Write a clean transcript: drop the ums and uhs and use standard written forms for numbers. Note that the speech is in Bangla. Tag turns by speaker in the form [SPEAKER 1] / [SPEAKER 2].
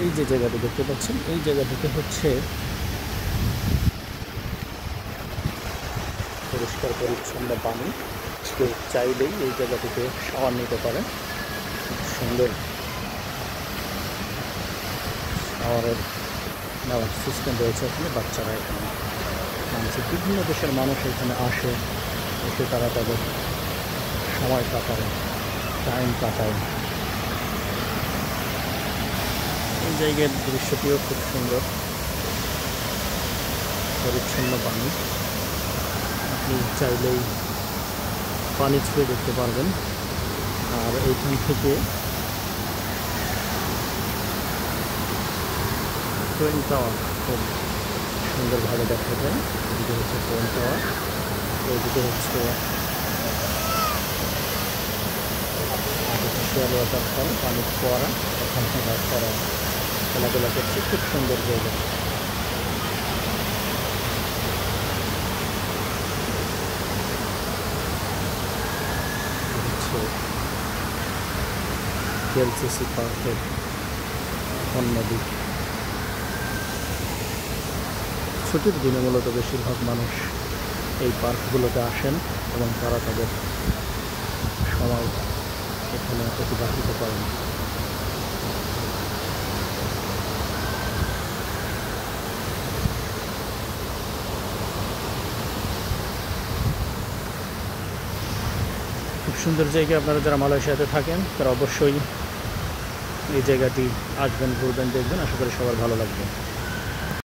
[SPEAKER 1] এই যে জায়গাটা দেখতে পাচ্ছেন, এই জায়গা থেকে হচ্ছে পরিষ্কার পরিচ্ছন্ন পানি। কেউ চাইলেই এই জায়গা থেকে শাওয়ার নিতে পারেন। খুব সুন্দর শাওয়ারের নেওয়ার সিস্টেম রয়েছে এখানে। বাচ্চারা এখানে মানুষের বিভিন্ন দেশের মানুষ এখানে এসে তারা তাদের সময় কাটায়, টাইম কাটায়। এই জায়গার দৃশ্যটিও খুব সুন্দর, পরিচ্ছন্ন পানি। আপনি চাইলেই পানি ছুঁয়ে দেখতে পারবেন। আর এইখান থেকে টুইন টাওয়ার খুব সুন্দরভাবে দেখা যায়। এদিকে হচ্ছে টুইন টাওয়ার, এইদিকে হচ্ছে আর্টিফিশিয়াল ওয়াটারফল, পানির ফোয়ারা। ওখান থেকে বাচ্চারা খেলাধুলা করছে, খুব সুন্দর জায়গা। এলসিসি পার্কের অন্যদিক। ছুটির দিনে মূলত বেশিরভাগ মানুষ এই পার্কগুলোতে আসেন এবং তারা তাদের সময় এখানে অতিবাহিত করেন। খুব সুন্দর জায়গা। আপনারা যারা মালয়েশিয়াতে থাকেন তারা অবশ্যই এই জায়গাটি আসবেন, ঘুরবেন, দেখবেন। আশা করি সবার ভালো লাগবে।